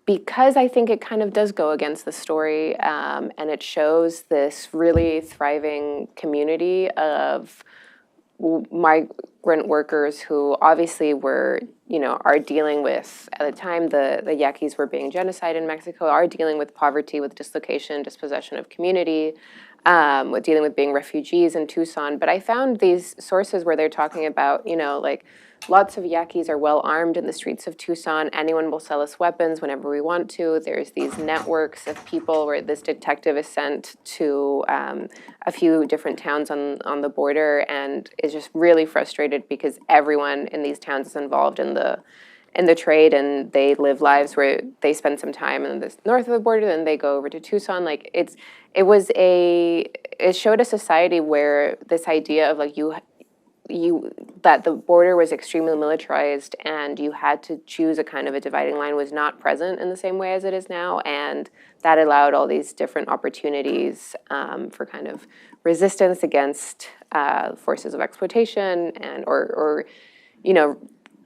because I think it kind of does go against the story, and it shows this really thriving community of migrant workers who obviously were, are dealing with, at the time the Yaquis were being genocide in Mexico, are dealing with poverty, with dislocation, dispossession of community, dealing with being refugees in Tucson. But I found these sources where they're talking about, like lots of Yaquis are well armed in the streets of Tucson. Anyone will sell us weapons whenever we want to. There's these networks of people where this detective is sent to a few different towns on the border and is just really frustrated because everyone in these towns is involved in the trade, and they live lives where they spend some time in the north of the border, then they go over to Tucson. Like it showed a society where this idea of like that the border was extremely militarized and you had to choose a kind of a dividing line was not present in the same way as it is now, and that allowed all these different opportunities for kind of resistance against forces of exploitation and or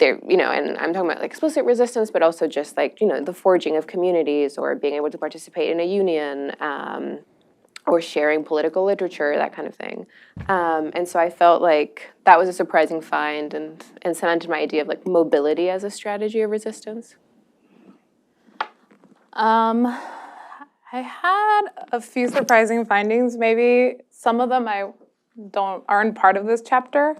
and I'm talking about like explicit resistance, but also just like, the forging of communities or being able to participate in a union or sharing political literature, that kind of thing. And so I felt like that was a surprising find and cemented my idea of like mobility as a strategy of resistance. I had a few surprising findings. Maybe some of them aren't part of this chapter.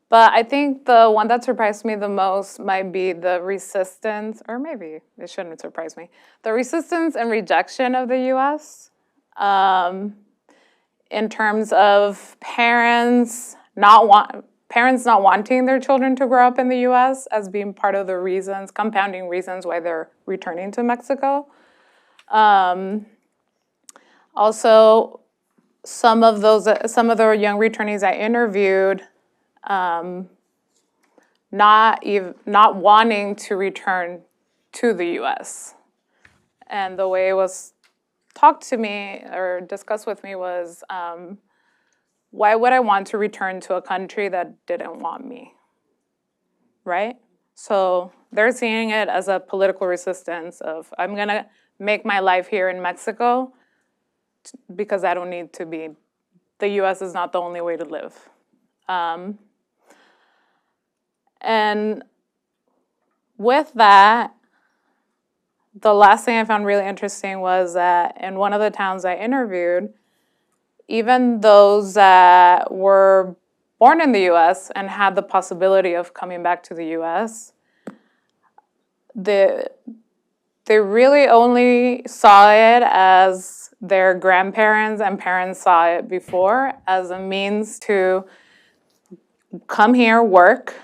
But I think the one that surprised me the most might be the resistance, or maybe it shouldn't surprise me, the resistance and rejection of the U.S. In terms of parents not wanting their children to grow up in the U.S. as being part of the compounding reasons why they're returning to Mexico. Also, some of the young returnees I interviewed, not wanting to return to the U.S. And the way it was talked to me or discussed with me was, why would I want to return to a country that didn't want me, right? So they're seeing it as a political resistance of, I'm gonna make my life here in Mexico because I don't need to be, the U.S. is not the only way to live. And with that, the last thing I found really interesting was that in one of the towns I interviewed, even those that were born in the U.S. and had the possibility of coming back to the U.S., they really only saw it as their grandparents and parents saw it before, as a means to come here, work,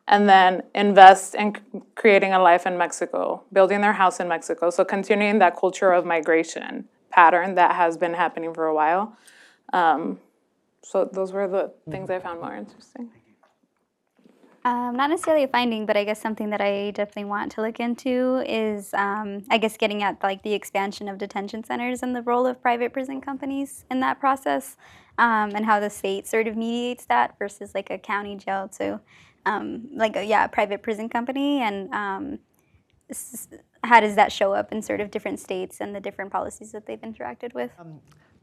and then invest in creating a life in Mexico, building their house in Mexico. So continuing that culture of migration pattern that has been happening for a while. So those were the things I found more interesting. Not necessarily a finding, but I guess something that I definitely want to look into is, I guess, getting at like the expansion of detention centers and the role of private prison companies in that process, and how the state sort of mediates that versus like a county jail to like a private prison company, and how does that show up in sort of different states and the different policies that they've interacted with?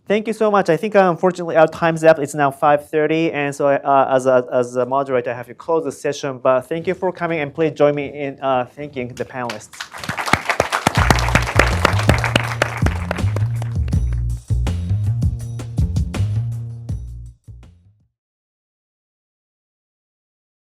Thank you so much. I think unfortunately our time's up. It's now 5:30, and so as a moderator, I have to close the session. But thank you for coming, and please join me in thanking the panelists.